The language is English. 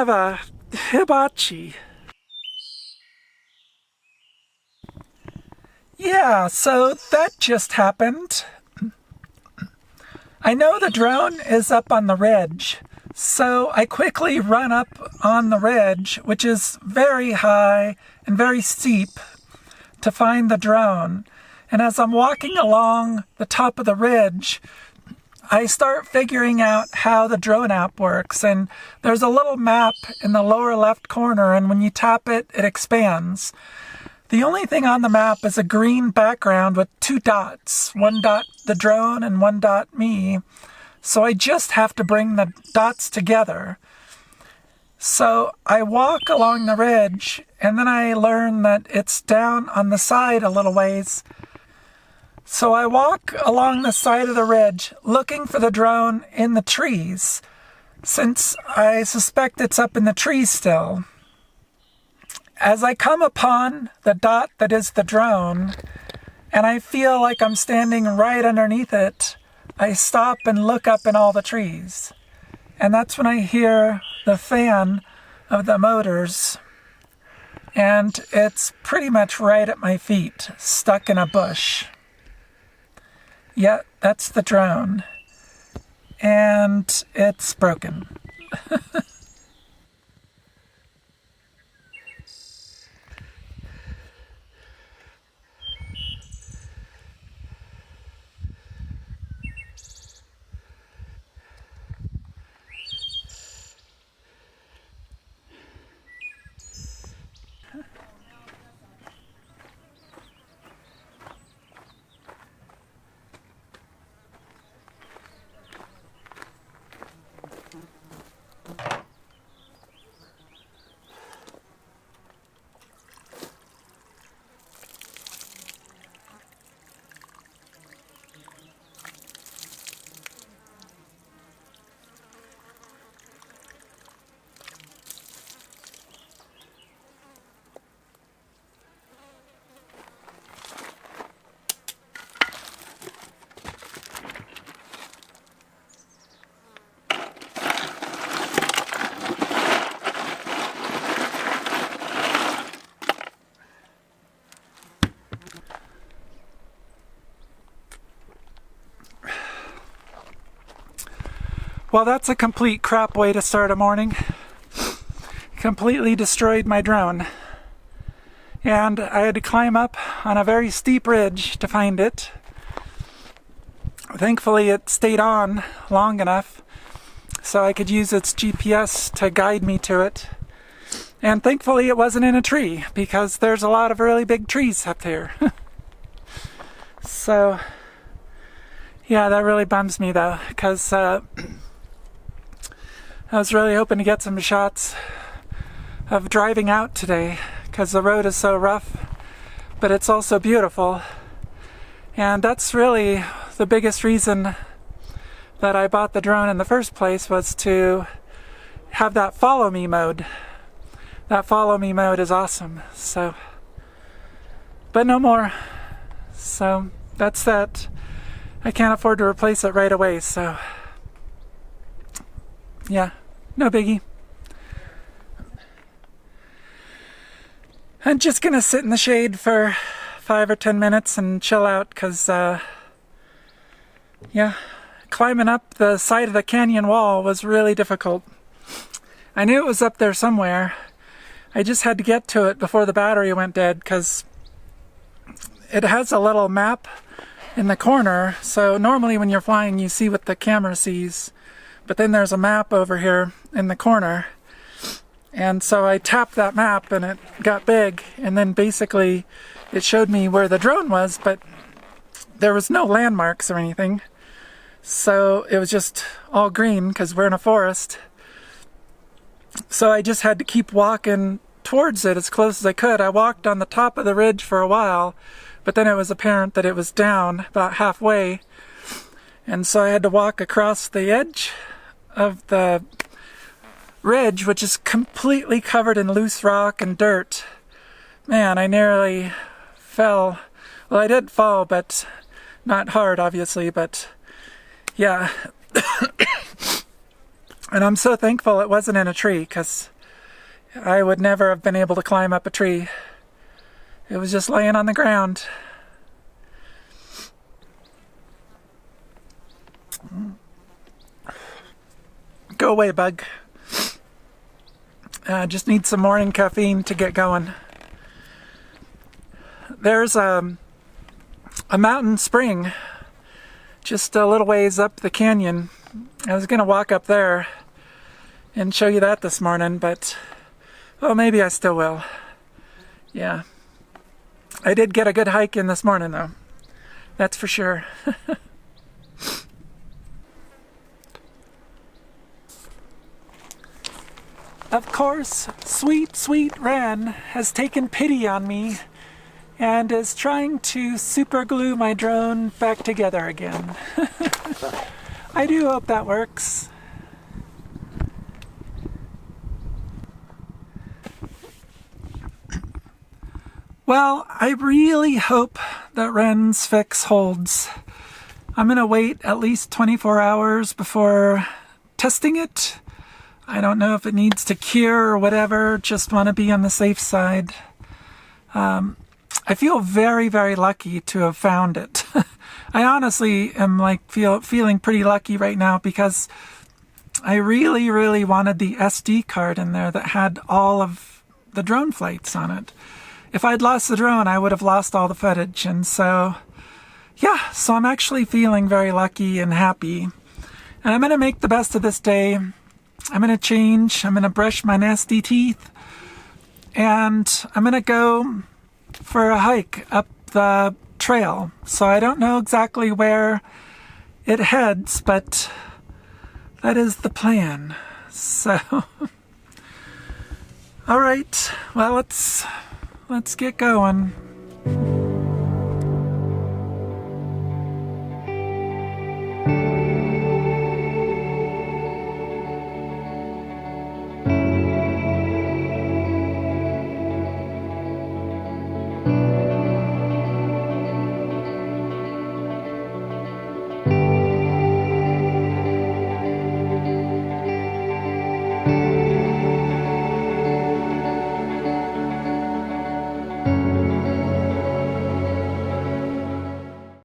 of a hibachi. Yeah, so that just happened. I know the drone is up on the ridge, so I quickly run up on the ridge, which is very high and very steep, to find the drone. And as I'm walking along the top of the ridge, I start figuring out how the drone app works. And there's a little map in the lower left corner, and when you tap it, it expands. The only thing on the map is a green background with 2 dots. 1 dot the drone and 1 dot me. So I just have to bring the dots together. So I walk along the ridge, and then I learn that it's down on the side a little ways. So I walk along the side of the ridge looking for the drone in the trees, since I suspect it's up in the trees still. As I come upon the dot that is the drone, and I feel like I'm standing right underneath it, I stop and look up in all the trees. And that's when I hear the fan of the motors. And it's pretty much right at my feet, stuck in a bush. Yeah, that's the drone. And it's broken. Well, that's a complete crap way to start a morning. Completely destroyed my drone. And I had to climb up on a very steep ridge to find it. Thankfully, it stayed on long enough so I could use its GPS to guide me to it. And thankfully, it wasn't in a tree, because there's a lot of really big trees up here. So, yeah, that really bums me though, because I was really hoping to get some shots of driving out today, because the road is so rough, but it's also beautiful. And that's really the biggest reason that I bought the drone in the first place, was to have that follow me mode. That follow me mode is awesome. So, but no more. So that's that. I can't afford to replace it right away, so yeah, no biggie. I'm just gonna sit in the shade for 5 or 10 minutes and chill out, because yeah, climbing up the side of the canyon wall was really difficult. I knew it was up there somewhere. I just had to get to it before the battery went dead, because it has a little map in the corner. So normally when you're flying, you see what the camera sees, but then there's a map over here in the corner. And so I tapped that map and it got big, and then basically it showed me where the drone was, but there was no landmarks or anything. So it was just all green because we're in a forest. So I just had to keep walking towards it as close as I could. I walked on the top of the ridge for a while, but then it was apparent that it was down about halfway. And so I had to walk across the edge of the ridge, which is completely covered in loose rock and dirt. Man, I nearly fell. Well, I did fall, but not hard, obviously, but yeah. And I'm so thankful it wasn't in a tree, because I would never have been able to climb up a tree. It was just laying on the ground. Go away, bug. Just need some morning caffeine to get going. There's a mountain spring just a little ways up the canyon. I was gonna walk up there and show you that this morning, but well, maybe I still will. Yeah. I did get a good hike in this morning though. That's for sure. Of course, sweet, sweet Wren has taken pity on me and is trying to super glue my drone back together again. I do hope that works. Well, I really hope that Wren's fix holds. I'm gonna wait at least 24 hours before testing it. I don't know if it needs to cure or whatever, just want to be on the safe side. I feel very, very lucky to have found it. I honestly am like feeling pretty lucky right now, because I really, really wanted the SD card in there that had all of the drone flights on it. If I'd lost the drone, I would have lost all the footage. And so, yeah, so I'm actually feeling very lucky and happy. And I'm going to make the best of this day. I'm going to change, I'm going to brush my nasty teeth, and I'm going to go for a hike up the trail. So I don't know exactly where it heads, but that is the plan. So, all right, well, let's get going.